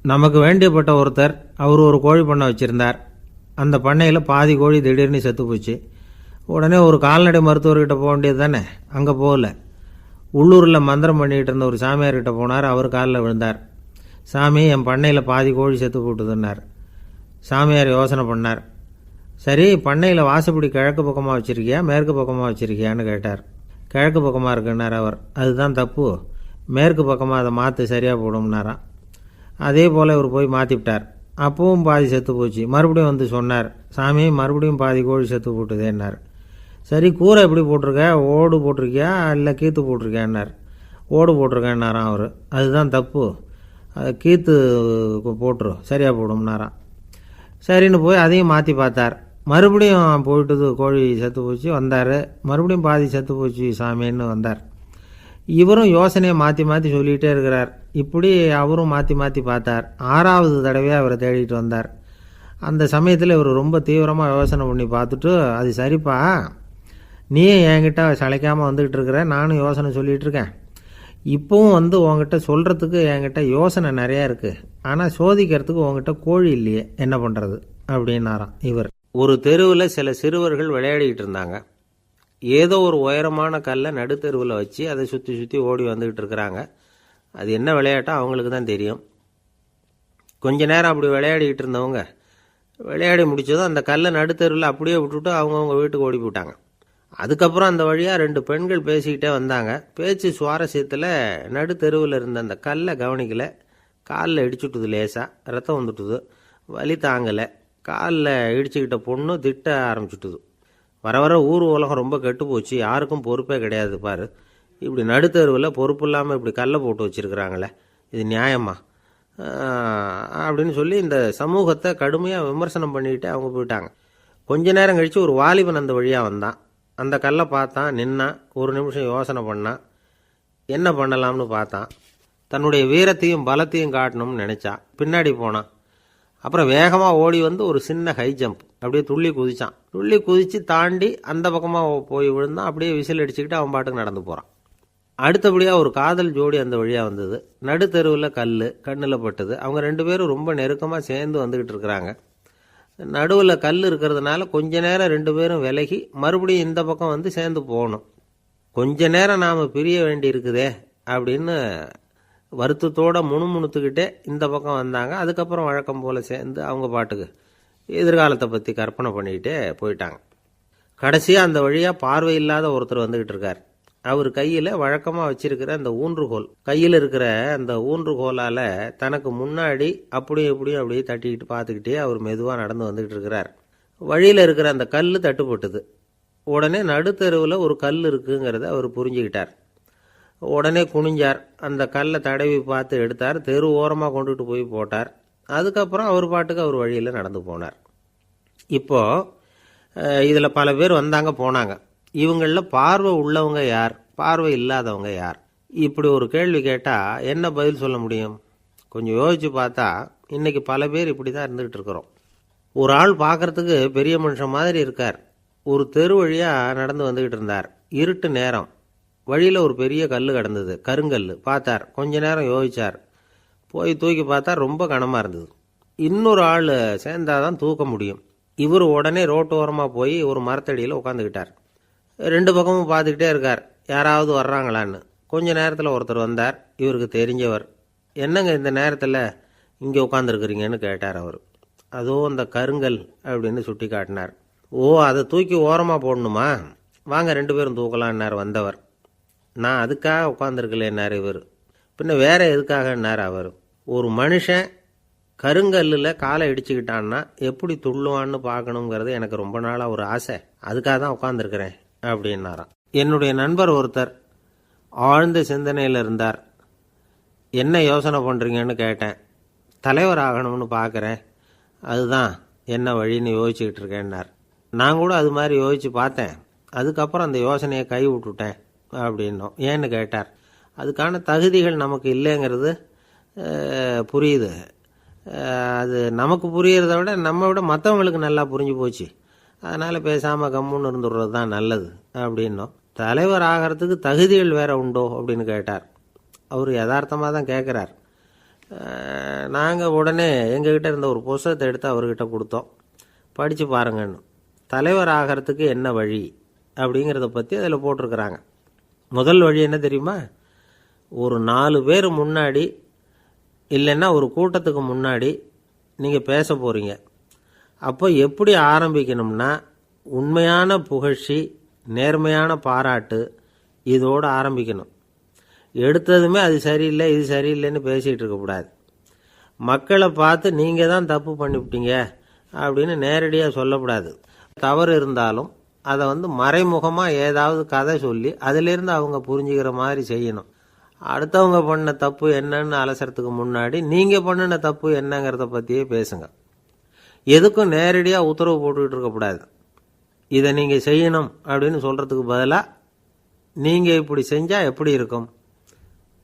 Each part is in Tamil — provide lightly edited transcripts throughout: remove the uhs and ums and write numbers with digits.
நமக்கு வேண்டியப்பட்ட ஒருத்தர் அவர் ஒரு கோழி பண்ணை வச்சுருந்தார். அந்த பண்ணையில் பாதி கோழி திடீர்னு செத்து போச்சு. உடனே ஒரு கால்நடை மருத்துவர்கிட்ட போக வேண்டியது தானே. அங்கே போகல. உள்ளூரில் மந்திரம் பண்ணிகிட்டு இருந்த ஒரு சாமியார்கிட்ட போனார். அவர் காலில் விழுந்தார். சாமி, என் பண்ணையில் பாதி கோழி செத்து போட்டுதுன்னார். சாமியார் யோசனை பண்ணார். சரி, பண்ணையில் வாசப்படி கிழக்கு பக்கமாக வச்சுருக்கியா மேற்கு பக்கமாக வச்சுருக்கியான்னு கேட்டார். கிழக்கு பக்கமாக இருக்குன்னார் அவர். அதுதான் தப்பு, மேற்கு பக்கமாக அதை மாற்று சரியாக போடும்னாராம். அதே போல் இவர் போய் மாற்றிவிட்டார். அப்பவும் பாதி செத்து போச்சு. மறுபடியும் வந்து சொன்னார், சாமி மறுபடியும் பாதி கோழி செத்து போட்டுதேன்னார். சரி, கூரை எப்படி போட்டிருக்க, ஓடு போட்டிருக்கியா இல்லை கீத்து போட்டிருக்கியான்னார். ஓடு போட்டிருக்கேன்னாராம் அவர். அதுதான் தப்பு, கீத்து போட்டுரு சரியாக போடும்னாராம். சரின்னு போய் அதையும் மாற்றி பார்த்தார். மறுபடியும் போயிட்டது, கோழி செத்து போச்சு. வந்தார். மறுபடியும் பாதி செத்து போச்சு சாமின்னு வந்தார். இவரும் யோசனையை மாற்றி மாற்றி சொல்லிகிட்டே இருக்கிறார். இப்படி அவரும் மாற்றி மாற்றி பார்த்தார். 6வது தடவையாக அவரை தேடிட்டு வந்தார். அந்த சமயத்தில் இவர் ரொம்ப தீவிரமாக யோசனை பண்ணி பார்த்துட்டு, அது சரிப்பா, நீ என்கிட்ட சளைக்காமல் வந்துக்கிட்டு இருக்கிற, நானும் யோசனை சொல்லிகிட்டு இருக்கேன். இப்போவும் வந்து உங்ககிட்ட சொல்கிறதுக்கு என்கிட்ட யோசனை நிறையா இருக்குது. ஆனால் சோதிக்கிறதுக்கு உங்ககிட்ட கோழி இல்லையே, என்ன பண்ணுறது அப்படின்னாராம் இவர். ஒரு தெருவில் சில சிறுவர்கள் விளையாடிக்கிட்டு இருந்தாங்க. ஏதோ ஒரு உயரமான கல்லை நடுத்தெருவில் வச்சு அதை சுற்றி சுற்றி ஓடி வந்துக்கிட்டு இருக்கிறாங்க. அது என்ன விளையாட்டோ அவங்களுக்கு தான் தெரியும். கொஞ்ச நேரம் அப்படி விளையாடிக்கிட்டு இருந்தவங்க விளையாடி முடித்ததும் அந்த கல்லை நடுத்தெருவில் அப்படியே விட்டுட்டு அவங்கவுங்க வீட்டுக்கு ஓடி போயிட்டாங்க. அதுக்கப்புறம் அந்த வழியாக 2 பெண்கள் பேசிக்கிட்டே வந்தாங்க. பேச்சு சுவாரஸ்யத்தில் நடுத்தெருவில் இருந்த அந்த கல்லை கவனிக்கலை. காலில் இடிச்சுட்டுது, லேசாக ரத்தம் வந்துட்டுது, வலி தாங்கலை. காலில் இடிச்சுக்கிட்ட பொண்ணு திட்ட ஆரம்பிச்சுட்டுது. வர வர ஊர் உலகம் ரொம்ப கெட்டு போச்சு, யாருக்கும் பொறுப்பே கிடையாது பாரு, இப்படி நடுத்தருவில் பொறுப்பு இல்லாமல் இப்படி கல்லை போட்டு வச்சுருக்குறாங்களே, இது நியாயமா அப்படின்னு சொல்லி இந்த சமூகத்தை கடுமையாக விமர்சனம் பண்ணிக்கிட்டு அவங்க போயிட்டாங்க. கொஞ்ச நேரம் கழித்து ஒரு வாலிபன் அந்த வழியாக வந்தான். அந்த கல்லை பார்த்தான், நின்னான். ஒரு நிமிஷம் யோசனை பண்ணான். என்ன பண்ணலாம்னு பார்த்தான். தன்னுடைய வீரத்தையும் பலத்தையும் காட்டணும்னு நினச்சான். பின்னாடி போனான். அப்புறம் வேகமாக ஓடி வந்து ஒரு சின்ன ஹை ஜம்ப் அப்படியே துள்ளி குதிச்சான். துள்ளி குதித்து தாண்டி அந்த பக்கமாக போய் விழுந்தான். அப்படியே விசில் அடிச்சுக்கிட்டு அவன் பாட்டுக்கு நடந்து போகிறான். அடுத்தபடியாக ஒரு காதல் ஜோடி அந்த வழியாக வந்தது. நடுத்தெருவில் கல் கண்ணில் பட்டது. அவங்க 2 பேரும் ரொம்ப நெருக்கமாக சேர்ந்து வந்துக்கிட்டு இருக்கிறாங்க. நடுவில் கல் இருக்கிறதுனால கொஞ்ச நேரம் 2 பேரும் விலகி மறுபடியும் இந்த பக்கம் வந்து சேர்ந்து போகணும். கொஞ்ச நேரம் நாம் பிரிய வேண்டி இருக்குதே அப்படின்னு வருத்தத்தோடு முணுமுணுத்துக்கிட்டே இந்த பக்கம் வந்தாங்க. அதுக்கப்புறம் வழக்கம் போல் சேர்ந்து அவங்க பாட்டுக்கு எதிர்காலத்தை பற்றி கற்பனை பண்ணிக்கிட்டே போயிட்டாங்க. கடைசியாக அந்த வழியாக பார்வை இல்லாத ஒருத்தர் வந்துக்கிட்டு இருக்கார். அவர் கையில் வழக்கமாக வச்சிருக்கிற அந்த ஊன்றுகோல், கையில் இருக்கிற அந்த ஊன்றுகோலால் தனக்கு முன்னாடி அப்படியும் இப்படியும் அப்படியே தட்டிக்கிட்டு பார்த்துக்கிட்டே அவர் மெதுவாக நடந்து வந்துக்கிட்டு இருக்கிறார். வழியில் இருக்கிற அந்த கல் தட்டுப்பட்டுது. உடனே நடுத்தெருவில் ஒரு கல் இருக்குங்கிறத அவர் புரிஞ்சுக்கிட்டார். உடனே குனிஞ்சார். அந்த கல்லை தடவி பார்த்து எடுத்தார். தெரு ஓரமாக கொண்டுட்டு போய் போட்டார். அதுக்கப்புறம் அவர் பாட்டுக்கு அவர் வழியில் நடந்து போனார். இப்போது இதில் பல பேர் வந்தாங்க போனாங்க. இவங்களில் பார்வை உள்ளவங்க யார், பார்வை இல்லாதவங்க யார்? இப்படி ஒரு கேள்வி கேட்டால் என்ன பதில் சொல்ல முடியும்? கொஞ்சம் யோசித்து பார்த்தா இன்றைக்கி பல பேர் இப்படி தான் இருந்துகிட்டு இருக்கிறோம். ஒரு ஆள் பார்க்குறதுக்கு பெரிய மனுஷன் மாதிரி இருக்கார். ஒரு தெரு வழியாக நடந்து வந்துக்கிட்டு இருந்தார். இருட்டு நேரம். வழியில் ஒரு பெரிய கல் கிடந்தது, கருங்கல். பார்த்தார். கொஞ்ச நேரம் யோசித்தார். போய் தூக்கி பார்த்தா ரொம்ப கனமாக இருந்தது. இன்னொரு ஆள் சேர்ந்தாதான் தூக்க முடியும். இவர் உடனே ரோட்டு ஓரமாக போய் ஒரு மரத்தடியில் உட்காந்துக்கிட்டார். 2 பக்கமும் பார்த்துக்கிட்டே இருக்கார், யாராவது வர்றாங்களான்னு. கொஞ்ச நேரத்தில் ஒருத்தர் வந்தார். இவருக்கு தெரிஞ்சவர். என்னங்க இந்த நேரத்தில் இங்கே உட்காந்துருக்குறீங்கன்னு கேட்டார் அவர். அதோ அந்த கருங்கல் அப்படின்னு சுட்டி காட்டினார். ஓ, அதை தூக்கி ஓரமாக போடணுமா? வாங்க 2 பேரும் தூக்கலான்னார் வந்தவர். நான் அதுக்காக உட்காந்துருக்கலேன்னார் இவர். பின்ன வேற எதுக்காகன்னார் அவர். ஒரு மனுஷன் கருங்கல்லில் காலை இடிச்சுக்கிட்டான்னா எப்படி துள்ளுவான்னு பார்க்கணுங்கிறது எனக்கு ரொம்ப நாளாக ஒரு ஆசை. அதுக்காக தான் உட்காந்துருக்கிறேன் அப்படின்னாராம். என்னுடைய நண்பர் ஒருத்தர் ஆழ்ந்த சிந்தனையில் இருந்தார். என்ன யோசனை பண்ணுறீங்கன்னு கேட்டேன். தலைவர் ஆகணும்னு பார்க்குறேன், அதுதான் என்ன வழின்னு யோசிச்சுக்கிட்டு இருக்கேன்னார். நான் கூட அது மாதிரி யோசித்து பார்த்தேன். அதுக்கப்புறம் அந்த யோசனையை கை விட்டுட்டேன் அப்படின்னோம். ஏன்னு கேட்டார். அதுக்கான தகுதிகள் நமக்கு இல்லைங்கிறது புரியுது. அது நமக்கு புரியறத விட நம்ம விட மற்றவங்களுக்கு நல்லா புரிஞ்சு போச்சு. அதனால் பேசாமல் கம்முன்னு இருந்துடுறது தான் நல்லது அப்படின்னோம். தலைவர் ஆகிறதுக்கு தகுதிகள் வேற உண்டோ அப்படின்னு கேட்டார். அவர் யதார்த்தமாக தான் கேட்குறார். நாங்கள் உடனே எங்ககிட்ட இருந்த ஒரு புஸ்தகத்தை எடுத்து அவர்கிட்ட கொடுத்தோம். படித்து பாருங்கன்னு. தலைவர் ஆகிறதுக்கு என்ன வழி அப்படிங்கிறத பற்றி அதில் போட்டிருக்கிறாங்க. முதல் வழி என்ன தெரியுமா? ஒரு 4 பேர் முன்னாடி இல்லைன்னா ஒரு கூட்டத்துக்கு முன்னாடி நீங்கள் பேச போகிறீங்க. அப்போ எப்படி ஆரம்பிக்கணும்னா, உண்மையான புகழ்ச்சி, நேர்மையான பாராட்டு, இதோடு ஆரம்பிக்கணும். எடுத்ததுமே அது சரியில்லை இது சரியில்லைன்னு பேசிகிட்டு இருக்கக்கூடாது. மக்களை பார்த்து நீங்கள் தான் தப்பு பண்ணிவிட்டீங்க அப்படின்னு நேரடியாக சொல்லக்கூடாது. தவறு இருந்தாலும் அதை மறைமுகமாக ஏதாவது கதை சொல்லி அதிலிருந்து அவங்க புரிஞ்சுக்கிற மாதிரி செய்யணும். அடுத்தவங்க பண்ண தப்பு என்னன்னு அலசறதுக்கு முன்னாடி நீங்கள் பண்ணின தப்பு என்னங்கிறத பற்றியே பேசுங்க. எதுக்கும் நேரடியாக உத்தரவு போட்டுக்கிட்டு இருக்கக்கூடாது. இதை நீங்கள் செய்யணும் அப்படின்னு சொல்கிறதுக்கு பதிலாக நீங்கள் இப்படி செஞ்சால் எப்படி இருக்கும்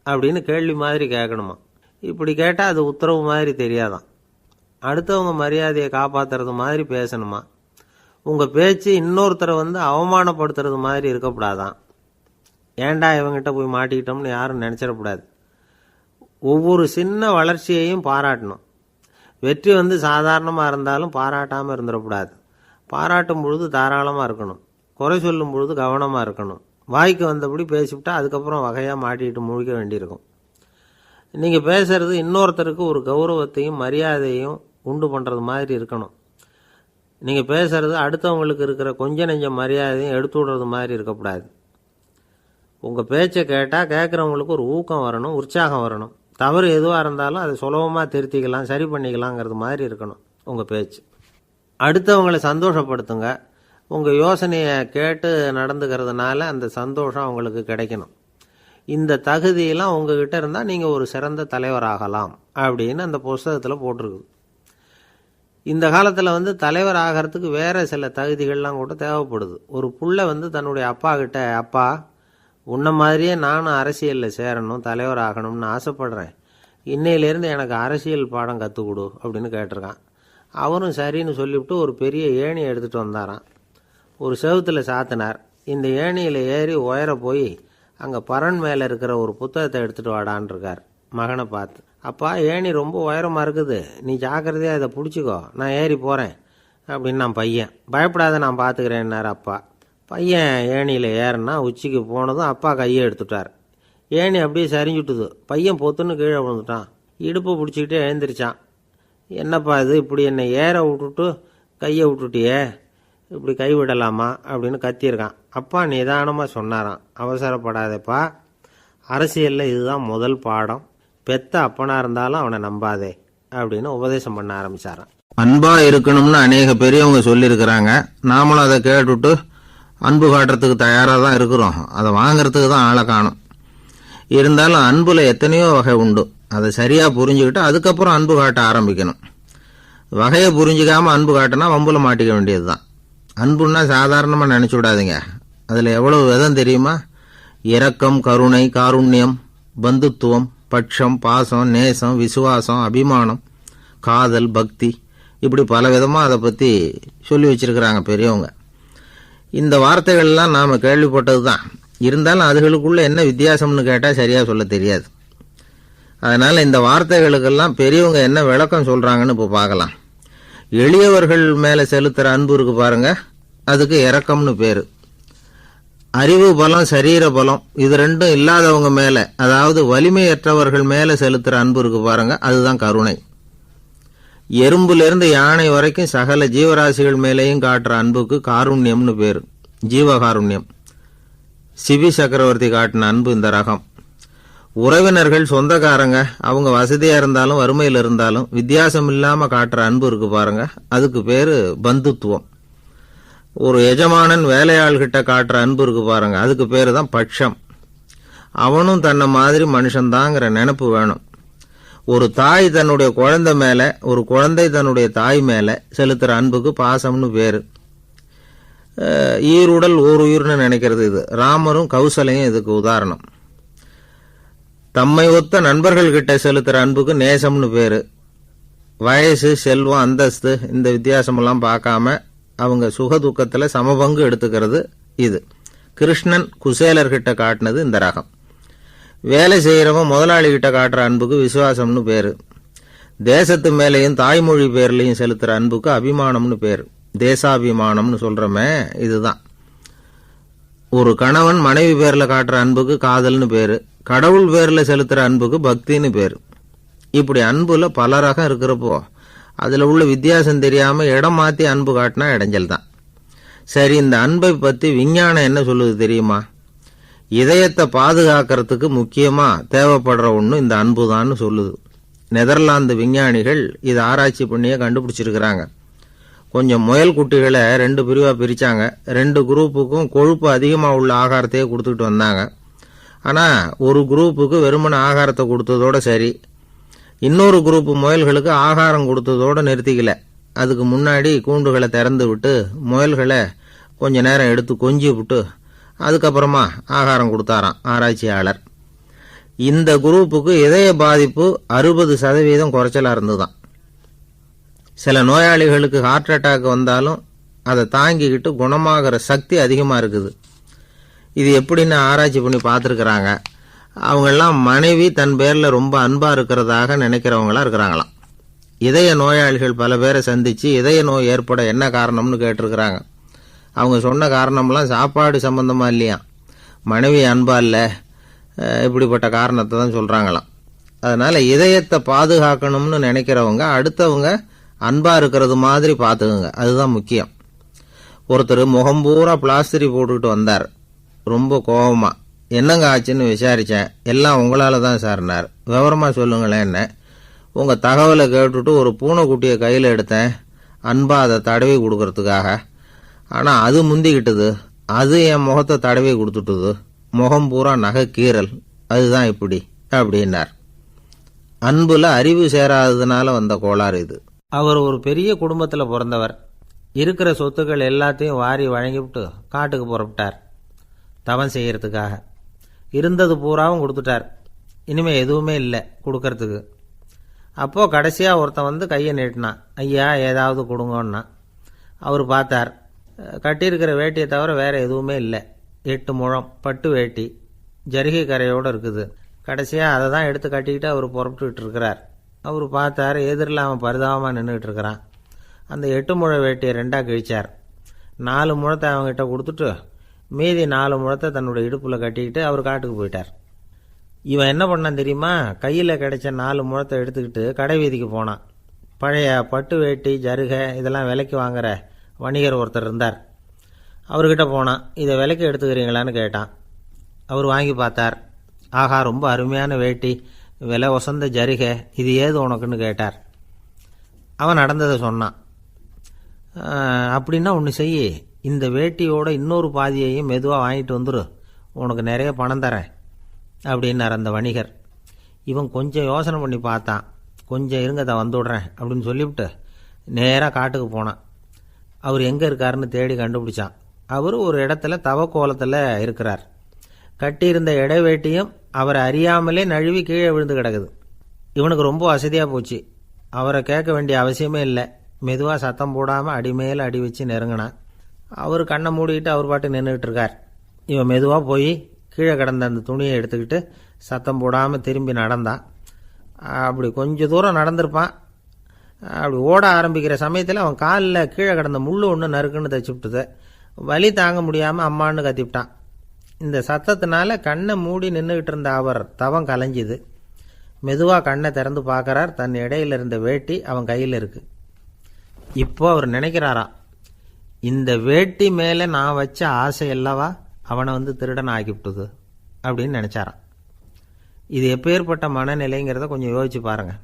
அப்படின்னு கேள்வி மாதிரி கேட்கணுமா. இப்படி கேட்டால் அது உத்தரவு மாதிரி தெரியாதான். அடுத்தவங்க மரியாதையை காப்பாற்றுறது மாதிரி பேசணுமா. உங்கள் பேச்சு இன்னொருத்தரை அவமானப்படுத்துறது மாதிரி இருக்கக்கூடாதான். ஏண்டா இவங்கிட்ட போய் மாட்டிக்கிட்டோம்னு யாரும் நினச்சிடக்கூடாது. ஒவ்வொரு சின்ன வளர்ச்சியையும் பாராட்டணும். வெற்றி சாதாரணமாக இருந்தாலும் பாராட்டாமல் இருந்துடக்கூடாது. பாராட்டும் பொழுது தாராளமாக இருக்கணும். குறை சொல்லும் பொழுது கவனமாக இருக்கணும். வாய்க்கு வந்தபடி பேசிவிட்டா அதுக்கப்புறம் வகையாக மாட்டிக்கிட்டு முழிக்க வேண்டியிருக்கும். நீங்கள் பேசுறது இன்னொருத்தருக்கு ஒரு கௌரவத்தையும் மரியாதையும் உண்டு பண்ணுறது மாதிரி இருக்கணும். நீங்கள் பேசுறது அடுத்தவங்களுக்கு இருக்கிற கொஞ்ச நெஞ்ச மரியாதையும் எடுத்து விடுறது மாதிரி இருக்கக்கூடாது. உங்கள் பேச்சை கேட்டால் கேட்குறவங்களுக்கு ஒரு ஊக்கம் வரணும், உற்சாகம் வரணும். தவறு எதுவாக இருந்தாலும் அதை சுலபமாக திருத்திக்கலாம், சரி பண்ணிக்கலாங்கிறது மாதிரி இருக்கணும் உங்கள் பேச்சு. அடுத்தவங்களை சந்தோஷப்படுத்துங்க. உங்கள் யோசனையை கேட்டு நடந்துக்கிறதுனால அந்த சந்தோஷம் அவங்களுக்கு கிடைக்கணும். இந்த தகுதியெல்லாம் உங்ககிட்ட இருந்தால் நீங்கள் ஒரு சிறந்த தலைவராகலாம் அப்படின்னு அந்த புஸ்தகத்தில் போட்டிருக்குது. இந்த காலத்தில் தலைவர் ஆகிறதுக்கு வேறு சில தகுதிகள்லாம் கூட தேவைப்படுது. ஒரு புள்ள தன்னுடைய அப்பா கிட்ட, அப்பா உன்ன மாதிரியே நானும் அரசியலில் சேரணும், தலைவர் ஆகணும்னு ஆசைப்படுறேன், இன்னையிலேருந்து எனக்கு அரசியல் பாடம் கற்றுக் கொடு அப்படின்னு கேட்டிருக்கான். அவரும் சரின்னு சொல்லிவிட்டு ஒரு பெரிய ஏணியை எடுத்துகிட்டு வந்தாராம். ஒரு செவுத்தில் சாத்தினார். இந்த ஏணியில் ஏறி உயர போய் அங்கே பரன் மேலே இருக்கிற ஒரு புத்தகத்தை எடுத்துகிட்டு வாடான் இருக்கார். மகனை பார்த்து, அப்பா ஏணி ரொம்ப உயரமாக இருக்குது, நீ ஜாக்கிரதையாக இதை பிடிச்சிக்கோ, நான் ஏறி போகிறேன் அப்படின்னு நான் பையன். பயப்படாத, நான் பார்த்துக்கிறேன்னார் அப்பா. பையன் ஏணியில் ஏறினா உச்சிக்கு போனதும் அப்பா கையை எடுத்துட்டார். ஏணி அப்படியே சரிஞ்சுட்டுது. பையன் பொத்துன்னு கீழே விழுந்துட்டான். இடுப்பை பிடிச்சிக்கிட்டே எழுந்திரிச்சான். என்னப்பா இது, இப்படி என்னை ஏற விட்டுட்டு கையை விட்டுட்டியே, இப்படி கைவிடலாமா அப்படின்னு கத்தியிருக்கான். அப்பா நிதானமாக சொன்னாராம், அவசரப்படாதேப்பா, அரசியலில் இதுதான் முதல் பாடம், பெத்த அப்பனாக இருந்தாலும் அவனை நம்பாதே அப்படின்னு உபதேசம் பண்ண ஆரம்பிச்சாராம். அன்பாக இருக்கணும்னு அநேக பெரியவங்க சொல்லியிருக்கிறாங்க. நாமளும் அதை கேட்டுட்டு அன்பு காட்டுறதுக்கு தயாராக தான் இருக்கிறோம். அதை வாங்கிறதுக்கு தான் ஆளை காணும். இருந்தாலும் அன்புல எத்தனையோ வகை உண்டு. அதை சரியாக புரிஞ்சுக்கிட்டு அதுக்கப்புறம் அன்பு காட்ட ஆரம்பிக்கணும். வகையை புரிஞ்சிக்காமல் அன்பு காட்டினா வம்புல மாட்டிக்க வேண்டியது தான். அன்புன்னா சாதாரணமாக நினச்சி விடாதீங்க. அதில் எவ்வளவு விதம் தெரியுமா? இரக்கம், கருணை, காருண்யம், பந்துத்துவம், பட்சம், பாசம், நேசம், விசுவாசம், அபிமானம், காதல், பக்தி, இப்படி பல விதமாக அதை பற்றி சொல்லி வச்சிருக்கிறாங்க பெரியவங்க. இந்த வார்த்தைகள்லாம் நாம் கேள்விப்பட்டது தான். இருந்தாலும் அதுகளுக்குள்ள என்ன வித்தியாசம்னு கேட்டால் சரியாக சொல்ல தெரியாது. அதனால் இந்த வார்த்தைகளுக்கெல்லாம் பெரியவங்க என்ன விளக்கம் சொல்கிறாங்கன்னு இப்போ பார்க்கலாம். எளியவர்கள் மேலே செலுத்துகிற அன்பு இருக்கு பாருங்க, அதுக்கு இரக்கம்னு பேர். அறிவு பலம், சரீர பலம், இது ரெண்டும் இல்லாதவங்க மேலே, அதாவது வலிமையற்றவர்கள் மேலே செலுத்துகிற அன்பு இருக்கு பாருங்க, அதுதான் கருணை. எறும்புலேருந்து யானை வரைக்கும் சகல ஜீவராசிகள் மேலேயும் காட்டுற அன்புக்கு காருண்யம்னு பேர், ஜீவகாருண்யம். சிவி சக்கரவர்த்தி காட்டின அன்பு இந்த ரகம். உறவினர்கள், சொந்தக்காரங்க, அவங்க வசதியாக இருந்தாலும் வறுமையில் இருந்தாலும் வித்தியாசம் இல்லாமல் காட்டுற அன்பு இருக்கு பாருங்க, அதுக்கு பேர் பந்துத்துவம். ஒரு எஜமானன் வேலையாள்கிட்ட காட்டுற அன்பு இருக்கு பாருங்க, அதுக்கு பேர் தான் பட்சம். அவனும் தன்னை மாதிரி மனுஷன்தாங்கிற நினைப்பு வேணும். ஒரு தாய் தன்னுடைய குழந்தை மேலே, ஒரு குழந்தை தன்னுடைய தாய் மேலே செலுத்துகிற அன்புக்கு பாசம்னு பேர். ஈருடல் ஓர் உயிர்னு நினைக்கிறது இது. ராமரும் கௌசலையும் இதுக்கு உதாரணம். தம்மை ஒத்த நண்பர்கள் கிட்ட செலுத்துகிற அன்புக்கு நேசம்னு பேர். வயசு, செல்வம், அந்தஸ்து, இந்த வித்தியாசமெல்லாம் பார்க்காம அவங்க சுக துக்கத்தில் சமபங்கு எடுத்துக்கிறது இது. கிருஷ்ணன் குசேலர்கிட்ட காட்டினது இந்த ரகம். வேலை செய்கிறவன் முதலாளிகிட்ட காட்டுற அன்புக்கு விசுவாசம்னு பேரு. தேசத்து மேலேயும் தாய்மொழி பேர்லையும் செலுத்துற அன்புக்கு அபிமானம்னு பேரு. தேசாபிமானம்னு சொல்றமே இதுதான். ஒரு கணவன் மனைவி பேர்ல காட்டுற அன்புக்கு காதல்னு பேரு. கடவுள் பேர்ல செலுத்துற அன்புக்கு பக்தின்னு பேரு. இப்படி அன்புல பல ரகம் இருக்கிறப்போ அதுல உள்ள வித்தியாசம் தெரியாம இடம் மாத்தி அன்பு காட்டினா இடைஞ்சல் தான். சரி, இந்த அன்பை பத்தி விஞ்ஞானம் என்ன சொல்லுது தெரியுமா? இதயத்தை பாதுகாக்கிறதுக்கு முக்கியமா தேவைப்படுற ஒண்ணு இந்த அன்புதான்னு சொல்லுது. நெதர்லாந்து விஞ்ஞானிகள் இதை ஆராய்ச்சி பண்ணியே கண்டுபிடிச்சிருக்கிறாங்க. கொஞ்சம் முயல் குட்டிகளை 2 பிரிவா பிரிச்சாங்க. 2 குரூப்புக்கும் கொழுப்பு அதிகமா உள்ள ஆகாரத்தையே கொடுத்துட்டு வந்தாங்க. ஆனா ஒரு குரூப்புக்கு வெறுமன ஆகாரத்தை கொடுத்ததோட சரி, இன்னொரு குரூப் முயல்களுக்கு ஆகாரம் கொடுத்ததோட நிறுத்திக்கல. அதுக்கு முன்னாடி கூண்டுகளை திறந்து விட்டு முயல்களை கொஞ்ச நேரம் எடுத்து கொஞ்சி விட்டு அதுக்கப்புறமா ஆகாரம் கொடுத்தாராம் ஆராய்ச்சியாளர். இந்த குரூப்புக்கு இதய பாதிப்பு 60% குறைச்சலா இருந்துதான். சில நோயாளிகளுக்கு ஹார்ட் அட்டாக் வந்தாலும் அதை தாங்கிக்கிட்டு குணமாகிற சக்தி அதிகமா இருக்குது. இது எப்படின்னு ஆராய்ச்சி பண்ணி பார்த்துருக்கிறாங்க. அவங்கெல்லாம் மனைவி தன் பேர்ல ரொம்ப அன்பா இருக்கிறதாக நினைக்கிறவங்களா இருக்கிறாங்களாம். இதய நோயாளிகள் பல பேரை சந்திச்சு இதய நோய் ஏற்பட என்ன காரணம்னு கேட்டிருக்கிறாங்க. அவங்க சொன்ன காரணம்லாம் சாப்பாடு சம்பந்தமா இல்லையா, மனைவி அன்பா இல்ல, இப்படிப்பட்ட காரணத்தை தான் சொல்றாங்களாம். அதனால இதயத்தை பாதுகாக்கணும்னு நினைக்கிறவங்க அடுத்தவங்க அன்பா இருக்கிறது மாதிரி பார்த்துக்குங்க, அதுதான் முக்கியம். ஒருத்தர் முகம் பூரா பிளாஸ்டரி போட்டுக்கிட்டு வந்தார். ரொம்ப கோபமா, என்னங்க ஆச்சுன்னு விசாரிச்சேன். எல்லாம் உங்களால தான் சார்னார். விவரமா சொல்லுங்களேன். என்ன உங்க தகவலை கேட்டுட்டு ஒரு பூனைக்குட்டியை கையில் எடுத்தேன், அன்பா அதை தடவி கொடுக்கறதுக்காக. ஆனா அது முந்திக்கிட்டது, அது என் முகத்தை தடவி கொடுத்துட்டுது, முகம் பூரா நகை கீறல், அதுதான் இப்படி அப்படின்னார். அன்புல அறிவு சேராததுனால வந்த கோளாறு இது. அவர் ஒரு பெரிய குடும்பத்தில் பிறந்தவர். இருக்கிற சொத்துக்கள் எல்லாத்தையும் வாரி வழங்கிவிட்டு காட்டுக்கு புறப்பட்டார் தவம் செய்யறதுக்காக. இருந்தது பூராவும் கொடுத்துட்டார். இனிமே எதுவுமே இல்லை கொடுக்கறதுக்கு. அப்போ கடைசியா ஒருத்தன் வந்து கையை நீட்டினான். ஐயா ஏதாவது கொடுங்கன்னா. அவர் பார்த்தார். கட்டியிருக்கிற வேட்டியை தவிர வேற எதுவுமே இல்லை. 8 முழம் பட்டு வேட்டி ஜரிகை கரையோடு இருக்குது. கடைசியா அதை தான் எடுத்து கட்டிக்கிட்டு அவர் புறப்பட்டுக்கிட்டு இருக்கிறார். அவர் பார்த்தார், எதிரில் அவன் பரிதாபமாக நின்றுட்டு இருக்கிறான். அந்த 8 முழ வேட்டியை 2ஆ கிழிச்சார். 4 முழத்தை அவங்ககிட்ட கொடுத்துட்டு மீதி 4 முழத்தை தன்னுடைய இடுப்புல கட்டிக்கிட்டு அவர் காட்டுக்கு போயிட்டார். இவன் என்ன பண்ணான் தெரியுமா? கையில் கிடைச்ச 4 முழத்தை எடுத்துக்கிட்டு கடை வீதிக்கு போனான். பழைய பட்டு வேட்டி ஜருகை இதெல்லாம் விலைக்கு வாங்குற வணிகர் ஒருத்தர் இருந்தார். அவர்கிட்ட போனான். இதை விலைக்கு எடுத்துக்கிறீங்களான்னு கேட்டான். அவர் வாங்கி பார்த்தார். ஆஹா, ரொம்ப அருமையான வேட்டி, விலை ஒசந்த ஜருகை, இது ஏது உனக்குன்னு கேட்டார். அவன் நடந்ததை சொன்னான். அப்படின்னா ஒன்று செய்ய, இந்த வேட்டியோட இன்னொரு பாதியையும் மெதுவாக வாங்கிட்டு வந்துரு, உனக்கு நிறைய பணம் தரேன் அப்படின்னார் அந்த வணிகர். இவன் கொஞ்சம் யோசனை பண்ணி பார்த்தான். கொஞ்சம் இருங்க, அதை வந்துவிடுறேன் அப்படின்னு சொல்லிவிட்டு நேராக காட்டுக்கு போனான். அவர் எங்கே இருக்காருன்னு தேடி கண்டுபிடிச்சான். அவர் ஒரு இடத்துல தவக்கோலத்தில் இருக்கிறார். கட்டியிருந்த இடைவேட்டியும் அவரை அறியாமலே நழுவி கீழே விழுந்து கிடக்குது. இவனுக்கு ரொம்ப வசதியாக போச்சு. அவரை கேட்க வேண்டிய அவசியமே இல்லை. மெதுவாக சத்தம் போடாமல் அடிமேல அடி வச்சு நெருங்கினான். அவர் கண்ணை மூடிக்கிட்டு அவர் பாட்டு நின்றுக்கிட்டு இருக்கார். இவன் மெதுவாக போய் கீழே கிடந்த அந்த துணியை எடுத்துக்கிட்டு சத்தம் போடாமல் திரும்பி நடந்தான். அப்படி கொஞ்சம் தூரம் நடந்திருப்பான். அப்படி ஓட ஆரம்பிக்கிற சமயத்தில் அவன் காலில் கீழே கிடந்த முள்ளு ஒன்று நறுக்குன்னு தச்சு விட்டுது. வலி தாங்க முடியாமல் அம்மான்னு கத்திவிட்டான். இந்த சத்தத்தினால கண்ணை மூடி நின்றுக்கிட்டு இருந்த அவர் தவம் கலைஞ்சிது. மெதுவாக கண்ணை திறந்து பார்க்கறார். தன் இடையில இருந்த வேட்டி அவன் கையில் இருக்கு. இப்போ அவர் நினைக்கிறாராம், இந்த வேட்டி மேலே நான் வச்ச ஆசை அல்லவா அவனை வந்து திருடன் ஆக்கிவிட்டுது அப்படின்னு நினைச்சாராம். இது எப்பேற்பட்ட மனநிலைங்கிறத கொஞ்சம் யோசிச்சு பாருங்க.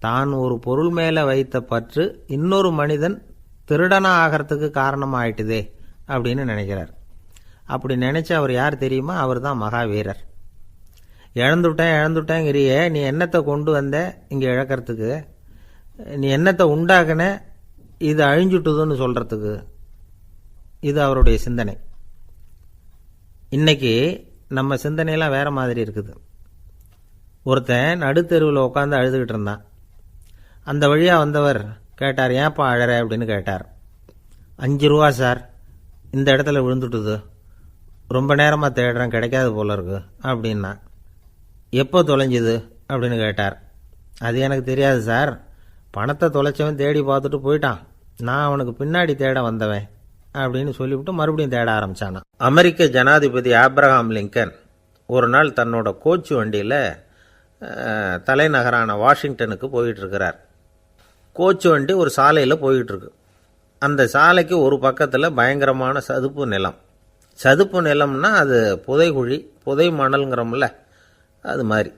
தான் ஒரு பொருள் மேலே வைத்த பற்று இன்னொரு மனிதன் திருடனா ஆகிறதுக்கு காரணமாயிட்டுதே அப்படின்னு நினைக்கிறார். அப்படி நினைச்ச அவர் யார் தெரியுமா? அவர் தான் மகாவீரர். இழந்துட்டேங்கிறியே, நீ என்னத்தை கொண்டு வந்த இங்கே இழக்கிறதுக்கு? நீ என்னத்தை உண்டாக்குன இது அழிஞ்சுட்டுதுன்னு சொல்றதுக்கு? இது அவருடைய சிந்தனை. இன்னைக்கு நம்ம சிந்தனையெல்லாம் வேற மாதிரி இருக்குது. ஒருத்தன் நடுத்தெருவில் உட்காந்து அழுதுகிட்டு இருந்தான். அந்த வழியா வந்தவர் கேட்டார், ஏன்ப்பா அழற அப்படின்னு கேட்டார். 5 ரூபா சார், இந்த இடத்துல விழுந்துட்டுது, ரொம்ப நேரமாக தேடுறேன், கிடைக்காது போல இருக்கு அப்படின்னா. எப்போ தொலைஞ்சுது அப்படின்னு கேட்டார். அது எனக்கு தெரியாது சார், பணத்தை தொலைச்சவன் தேடி பார்த்துட்டு போயிட்டான், நான் அவனுக்கு பின்னாடி தேட வந்தவன் அப்படின்னு சொல்லிவிட்டு மறுபடியும் தேட ஆரம்பிச்சானான். அமெரிக்க ஜனாதிபதி ஆப்ரஹாம் லிங்கன் ஒரு நாள் தன்னோட கோச்சு வண்டியில் தலைநகரான வாஷிங்டனுக்கு போயிட்டுருக்கிறார். கோச்சு வண்டி ஒரு சாலையில் போயிட்டுருக்கு. அந்த சாலைக்கு ஒரு பக்கத்தில் பயங்கரமான சதுப்பு நிலம். சதுப்பு நிலம்னா அது புதைகுழி, புதை மணல்ங்கிறோம்ல, அது மாதிரி.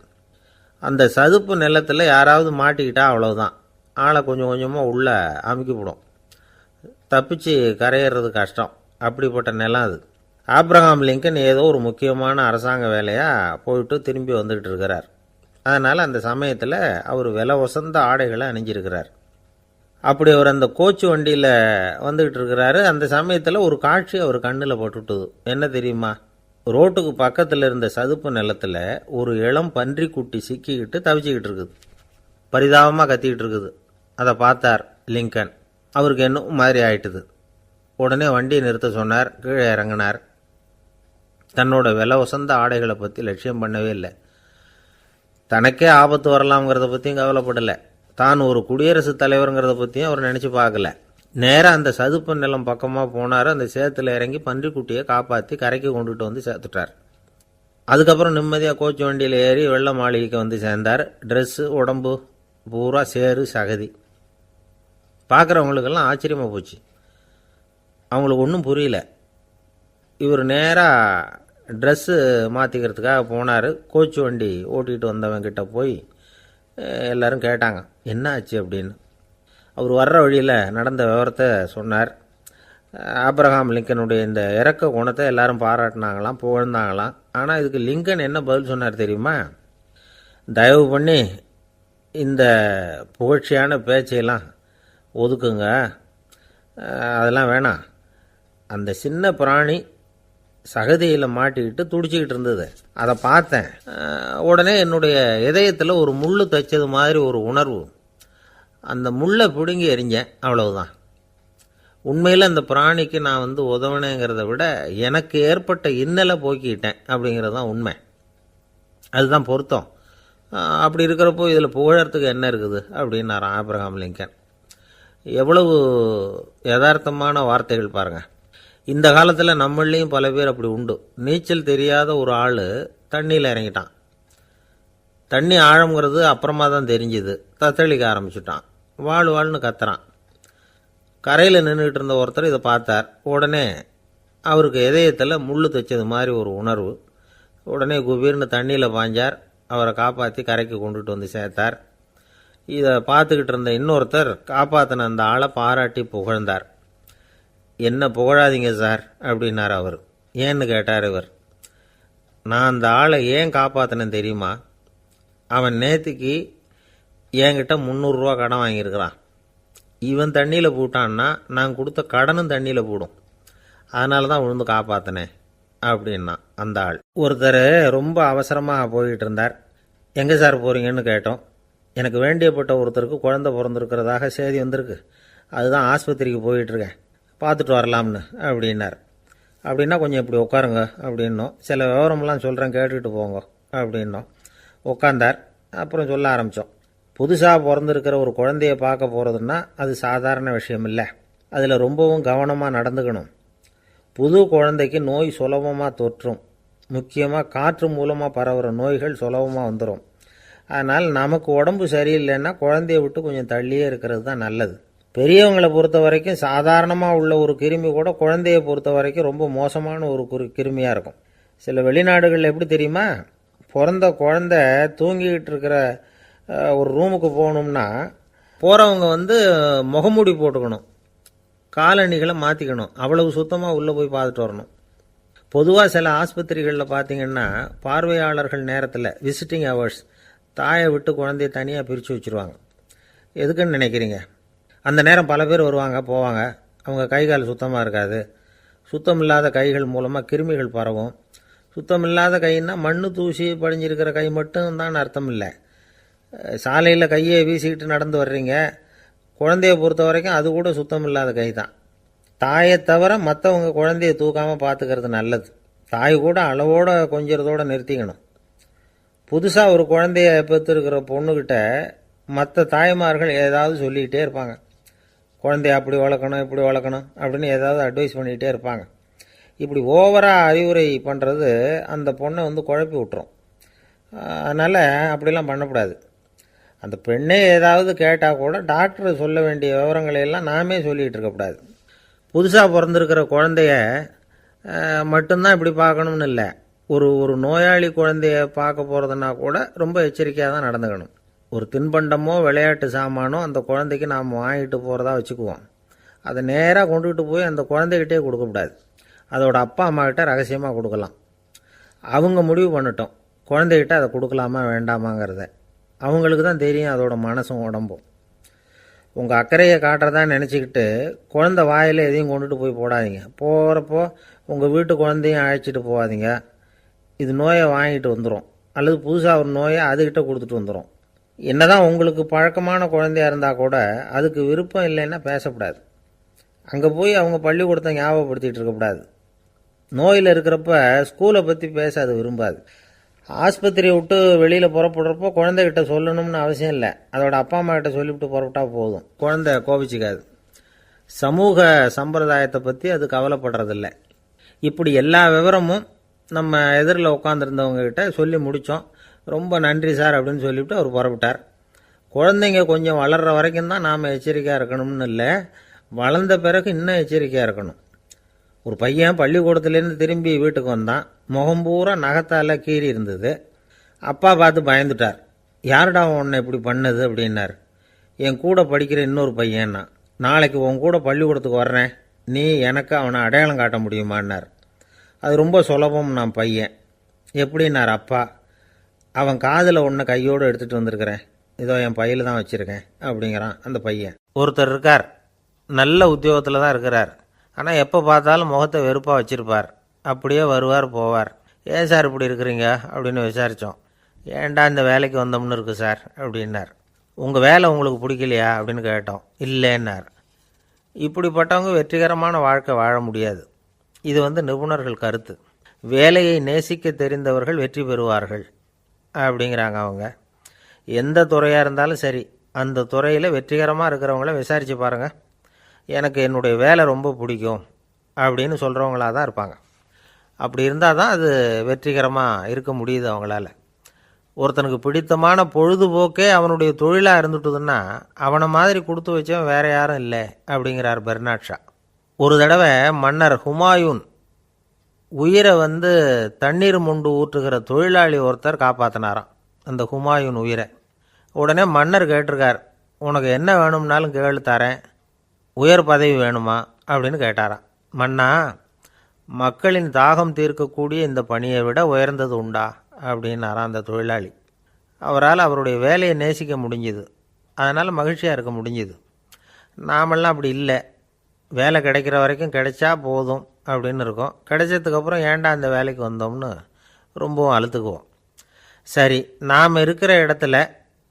அந்த சதுப்பு நிலத்தில் யாராவது மாட்டிக்கிட்டா அவ்வளவுதான், ஆளை கொஞ்சம் கொஞ்சமாக உள்ளே அமுக்கிவிடும், தப்பிச்சு கரையேறது கஷ்டம். அப்படிப்பட்ட நிலம் அது. ஆப்ரஹாம் லிங்கன் ஏதோ ஒரு முக்கியமான அரசாங்க வேலையாக போயிட்டு திரும்பி வந்துக்கிட்டு இருக்கிறார். அதனால் அந்த சமயத்தில் அவர் விலை உசந்த ஆடைகளை அணிஞ்சிருக்கிறார். அப்படி அவர் அந்த கோச்சு வண்டியில் வந்துக்கிட்டு இருக்கிறாரு. அந்த சமயத்தில் ஒரு காட்சி அவர் கண்ணில் பட்டுட்டுது. என்ன தெரியுமா? ரோட்டுக்கு பக்கத்தில் இருந்த சதுப்பு நிலத்தில் ஒரு இளம் பன்றி குட்டி சிக்கிக்கிட்டு தவிச்சிக்கிட்டு இருக்குது. பரிதாபமாக கத்திக்கிட்டு இருக்குது. அதை பார்த்தார் லிங்கன். அவருக்கு என்ன மாதிரி ஆயிட்டுது. உடனே வண்டியை நிறுத்த சொன்னார். கீழே இறங்கினார். தன்னோட விலை உசந்த ஆடைகளை பற்றி லட்சியம் பண்ணவே இல்லை. தனக்கே ஆபத்து வரலாம்ங்கிறத பற்றியும் கவலைப்படலை. தான் ஒரு குடியரசுத் தலைவருங்கிறத பற்றியும் அவர் நினச்சி பார்க்கல. நேராக அந்த சதுப்பு நிலம் பக்கமாக போனார். அந்த சேத்துல இறங்கி பன்றிக்குட்டியை காப்பாற்றி கரைக்கு கொண்டுட்டு வந்து சேர்த்துட்டார். அதுக்கப்புறம் நிம்மதியாக கோச்சு வண்டியில் ஏறி வெள்ள மாளிகைக்கு வந்து சேர்ந்தார். ட்ரெஸ்ஸு உடம்பு பூரா சேறு சகதி. பார்க்குறவங்களுக்கெல்லாம் ஆச்சரியமாக போச்சு. அவங்களுக்கு ஒன்றும் புரியல. இவர் நேராக ட்ரெஸ்ஸு மாற்றிக்கிறதுக்காக போனார். கோச்சு வண்டி ஓட்டிகிட்டு வந்தவங்கிட்ட போய் எல்லோரும் கேட்டாங்க என்ன ஆச்சு அப்படின்னு. அவர் வர்ற வழியில் நடந்த விவரத்தை சொன்னார். ஆப்ரஹாம் லிங்கனுடைய இந்த இறக்க குணத்தை எல்லாரும் பாராட்டினாங்களாம், புகழ்ந்தாங்களாம். ஆனால் இதுக்கு லிங்கன் என்ன பதில் சொன்னார் தெரியுமா? தயவு பண்ணி இந்த புகழ்ச்சியான பேச்சையெல்லாம் ஒதுக்குங்க, அதெல்லாம் வேணாம். அந்த சின்ன பிராணி சகதியில் மாட்டிக்கிட்டு துடிச்சிக்கிட்டு இருந்தது, அதை பார்த்தேன். உடனே என்னுடைய இதயத்தில் ஒரு முள் தைச்சது மாதிரி ஒரு உணர்வு. அந்த முள்ளை பிடுங்கி எறிஞ்சேன், அவ்வளவுதான். உண்மையில் அந்த பிராணிக்கு நான் உதவினேங்கிறத விட எனக்கு ஏற்பட்ட இன்னலை போக்கிட்டேன் அப்படிங்கிறது தான் உண்மை. அதுதான் பொருத்தம். அப்படி இருக்கிறப்போ இதில் புகழறதுக்கு என்ன இருக்குது அப்படின்னாரு ஆப்ரஹாம் லிங்கன். எவ்வளவு யதார்த்தமான வார்த்தைகள் பாருங்கள். இந்த காலத்தில் நம்மளையும் பல பேர் அப்படி உண்டு. நீச்சல் தெரியாத ஒரு ஆள் தண்ணியில் இறங்கிட்டான். தண்ணி ஆழம்ங்கிறது அப்புறமா தான் தெரிஞ்சுது. தத்தளிக்க ஆரம்பிச்சுட்டான். வாழ்னு கத்துறான். கரையில் நின்றுட்டு இருந்த ஒருத்தர் இதை பார்த்தார். உடனே அவருக்கு இதயத்தில் முள்ளு தைச்சது மாதிரி ஒரு உணர்வு. உடனே குபீர்னு தண்ணியில் பாய்ஞ்சார். அவரை காப்பாற்றி கரைக்கு கொண்டுட்டு வந்து சேர்த்தார். இதை பார்த்துக்கிட்டு இருந்த இன்னொருத்தர் காப்பாற்றின அந்த ஆளை பாராட்டி புகழ்ந்தார். என்ன புகழாதீங்க சார் அப்படின்னார் அவர். ஏன்னு கேட்டார் இவர். நான் அந்த ஆளை ஏன் காப்பாற்றினேன் தெரியுமா? அவன் நேற்றுக்கு என்கிட்ட 300 ரூபா கடன் வாங்கியிருக்கிறான். இவன் தண்ணியில் போட்டான்னா நான் கொடுத்த கடனும் தண்ணியில் போடும். அதனால தான் விழுந்து காப்பாற்றினேன் அப்படின்னா அந்த ஆள். ஒருத்தர் ரொம்ப அவசரமாக போயிட்டு இருந்தார். எங்கே சார் போகிறீங்கன்னு கேட்டோம். எனக்கு வேண்டியப்பட்ட ஒருத்தருக்கு குழந்தை பிறந்திருக்கிறதாக செய்தி வந்திருக்கு, அதுதான் ஆஸ்பத்திரிக்கு போயிட்டுருக்கேன், பார்த்துட்டு வரலாம்னு அப்படின்னார். அப்படின்னா கொஞ்சம் இப்படி உட்காருங்க அப்படின்னோம். சில விவரமெல்லாம் சொல்கிறேன் கேட்டுக்கிட்டு போங்க அப்படின்னோம். உட்காந்தார். அப்புறம் சொல்ல ஆரம்பித்தோம். புதுசாக பிறந்திருக்கிற ஒரு குழந்தைய பார்க்க போகிறதுன்னா அது சாதாரண விஷயம் இல்லை. அதில் ரொம்பவும் கவனமாக நடந்துக்கணும். புது குழந்தைக்கு நோய் சுலபமாக தொற்றும். முக்கியமாக காற்று மூலமாக பரவுகிற நோய்கள் சுலபமாக வந்துடும். அதனால் நமக்கு உடம்பு சரியில்லைன்னா குழந்தைய விட்டு கொஞ்சம் தள்ளியே இருக்கிறது தான் நல்லது. பெரியவங்களை பொறுத்த வரைக்கும் சாதாரணமாக உள்ள ஒரு கிருமி கூட குழந்தைய பொறுத்த வரைக்கும் ரொம்ப மோசமான ஒரு கிருமியாக இருக்கும். சில வெளிநாடுகளில் எப்படி தெரியுமா? பிறந்த குழந்தை தூங்கிக்கிட்டு இருக்கிற ஒரு ரூமுக்கு போகணும்னா போகிறவங்க முகமூடி போட்டுக்கணும், காலணிகளை மாற்றிக்கணும், அவ்வளவு சுத்தமாக உள்ளே போய் பார்த்துட்டு வரணும். பொதுவாக சில ஆஸ்பத்திரிகளில் பார்த்தீங்கன்னா பார்வையாளர்கள் நேரத்தில் விசிட்டிங் ஹவர்ஸ் தாயை விட்டு குழந்தைய தனியாக பிரித்து வச்சுருவாங்க. எதுக்குன்னு நினைக்கிறீங்க? அந்த நேரம் பல பேர் வருவாங்க போவாங்க. அவங்க கை கால் சுத்தமாக இருக்காது. சுத்தமில்லாத கைகள் மூலமாக கிருமிகள் பரவும். சுத்தமில்லாத கைன்னா மண்ணு தூசி படிஞ்சிருக்கிற கை மட்டும் தான் அர்த்தம் இல்லை. சாலையில் கையை வீசிக்கிட்டு நடந்து வர்றீங்க, குழந்தைய பொறுத்த வரைக்கும் அது கூட சுத்தமில்லாத கை தான். தாயை தவிர மற்றவங்க குழந்தைய தூக்காமல் பார்த்துக்கிறது நல்லது. தாய் கூட அளவோடு கொஞ்சிறதோடு நிறுத்திக்கணும். புதுசாக ஒரு குழந்தைய பெற்றிருக்கிற பொண்ணுக்கிட்ட மற்ற தாய்மார்கள் ஏதாவது சொல்லிக்கிட்டே இருப்பாங்க. குழந்தைய அப்படி வளர்க்கணும் இப்படி வளர்க்கணும் அப்படின்னு ஏதாவது அட்வைஸ் பண்ணிக்கிட்டே இருப்பாங்க. இப்படி ஓவராக அறிவுரை பண்ணுறது அந்த பொண்ணை வந்து குழப்பி விட்டுரும். அதனால் அப்படிலாம் பண்ணக்கூடாது. அந்த பெண்ணே ஏதாவது கேட்டால் கூட டாக்டர் சொல்ல வேண்டிய விவரங்களையெல்லாம் நாமே சொல்லிகிட்டு இருக்கக்கூடாது. புதுசாக பிறந்திருக்கிற குழந்தைய மட்டும்தான் இப்படி பார்க்கணும்னு இல்லை. ஒரு நோயாளி குழந்தைய பார்க்க போகிறதுனா கூட ரொம்ப எச்சரிக்கையாக தான் நடந்துக்கணும். ஒரு தின்பண்டமோ விளையாட்டு சாமானோ அந்த குழந்தைக்கு நாம் வாங்கிட்டு போகிறதா வச்சுக்குவோம். அதை நேராக கொண்டுகிட்டு போய் அந்த குழந்தைகிட்டே கொடுக்கக்கூடாது. அதோட அப்பா அம்மா கிட்ட ரகசியமாக கொடுக்கலாம். அவங்க முடிவு பண்ணட்டும் குழந்தைகிட்ட அதை கொடுக்கலாமா வேண்டாமாங்கிறத. அவங்களுக்கு தான் தெரியும் அதோட மனசும் உடம்பும். உங்கள் அக்கறையை காட்டுறதா நினச்சிக்கிட்டு குழந்தை வாயில் எதையும் கொண்டுட்டு போய் போடாதீங்க. போகிறப்போ உங்கள் வீட்டு குழந்தையும் அழைச்சிட்டு போகாதீங்க. இது நோயை வாங்கிட்டு வந்துடும், அல்லது புதுசாக ஒரு நோயை அதுக்கிட்ட கொடுத்துட்டு வந்துடும். என்னதான் உங்களுக்கு பழக்கமான குழந்தையாக இருந்தால் கூட அதுக்கு விருப்பம் இல்லைன்னா பேசக்கூடாது. அங்கே போய் அவங்க பள்ளிக்கூடத்தை ஞாபகப்படுத்திகிட்டு இருக்கக்கூடாது. நோயில் இருக்கிறப்ப ஸ்கூலை பற்றி பேச அது விரும்பாது. ஆஸ்பத்திரியை விட்டு வெளியில் புறப்படுறப்போ குழந்தைகிட்ட சொல்லணும்னு அவசியம் இல்லை. அதோட அப்பா அம்மா கிட்ட சொல்லிவிட்டு புறப்பட்டா போதும். குழந்தை கோபிச்சிக்காது. சமூக சம்பிரதாயத்தை பற்றி அது கவலைப்படுறதில்லை. இப்படி எல்லா விவரமும் நம்ம எதிரில் உட்காந்துருந்தவங்க கிட்ட சொல்லி முடித்தோம். ரொம்ப நன்றி சார் அப்படின்னு சொல்லிவிட்டு அவர் புறப்பட்டார். குழந்தைங்க கொஞ்சம் வளர்கிற வரைக்கும் தான் நாம் எச்சரிக்கையாக இருக்கணும்னு இல்லை, வளர்ந்த பிறகு இன்னும் எச்சரிக்கையாக இருக்கணும். ஒரு பையன் பள்ளிக்கூடத்துலேருந்து திரும்பி வீட்டுக்கு வந்தான். முகம் பூரா நகத்தால் கீறி இருந்தது. அப்பா பார்த்து பயந்துட்டார். யாருடா உன்னை இப்படி பண்ணது அப்படின்னார். என் கூட படிக்கிற இன்னொரு பையன்னா. நாளைக்கு உன் கூட பள்ளிக்கூடத்துக்கு வர்றேன், நீ எனக்கு அவனை அடையாளம் காட்ட முடியுமான்னார். அது ரொம்ப சுலபம் நான் பையன். எப்படின்னார் அப்பா. அவன் காதில் ஒன்று கையோடு எடுத்துகிட்டு வந்திருக்கிறேன், இதோ என் பையில் தான் வச்சுருக்கேன் அப்படிங்கிறான் அந்த பையன். ஒருத்தர் இருக்கார், நல்ல உத்தியோகத்தில் தான் இருக்கிறார். ஆனால் எப்போ பார்த்தாலும் முகத்தை வெறுப்பாக வச்சுருப்பார். அப்படியே வருவார் போவார். ஏன் சார் இப்படி இருக்கிறீங்க அப்படின்னு விசாரித்தோம். ஏன்டா இந்த வேலைக்கு வந்தோம்னு இருக்குது சார் அப்படின்னார். உங்கள் வேலை உங்களுக்கு பிடிக்கலையா அப்படின்னு கேட்டோம். இல்லைன்னார். இப்படிப்பட்டவங்க வெற்றிகரமான வாழ்க்கை வாழ முடியாது. இது நிபுணர்கள் கருத்து. வேலையை நேசிக்க தெரிந்தவர்கள் வெற்றி பெறுவார்கள் அப்படிங்கிறாங்க அவங்க. எந்த துறையாக இருந்தாலும் சரி, அந்த துறையில் வெற்றிகரமாக இருக்கிறவங்கள விசாரித்து பாருங்கள். எனக்கு என்னுடைய வேலை ரொம்ப பிடிக்கும் அப்படின்னு சொல்கிறவங்களாக தான் இருப்பாங்க. அப்படி இருந்தால் தான் அது வெற்றிகரமாக இருக்க முடியுது அவங்களால. ஒருத்தனுக்கு பிடித்தமான பொழுதுபோக்கே அவனுடைய தொழிலாக இருந்துட்டுதுன்னா அவனை மாதிரி கொடுத்து வச்சவன் வேறு யாரும் இல்லை அப்படிங்கிறார் பெர்னாட் ஷா. ஒரு தடவை மன்னர் ஹுமாயூன் உயிரை தண்ணீர் மொண்டு ஊற்றுகிற தொழிலாளி ஒருத்தர் காப்பாற்றினாராம் அந்த ஹுமாயூன் உயிரை. உடனே மன்னர் கேட்டிருக்கார், உனக்கு என்ன வேணும்னாலும் கேளு தரேன், உயர் பதவி வேணுமா அப்படின்னு கேட்டாராம். மன்னா, மக்களின் தாகம் தீர்க்கக்கூடிய இந்த பணியை விட உயர்ந்தது உண்டா அப்படின்னாராம் அந்த தொழிலாளி. அவரால் அவருடைய வேலையை நேசிக்க முடிஞ்சுது, அதனால் மகிழ்ச்சியாக இருக்க முடிஞ்சுது. நாமெல்லாம் அப்படி இல்லை. வேலை கிடைக்கிற வரைக்கும் கிடைச்சா போதும் அப்படின்னு இருக்கோம். கிடைச்சதுக்கப்புறம் ஏன்டா அந்த வேலைக்கு வந்தோம்னு ரொம்பவும் அழுத்துக்குவோம். சரி, நாம் இருக்கிற இடத்துல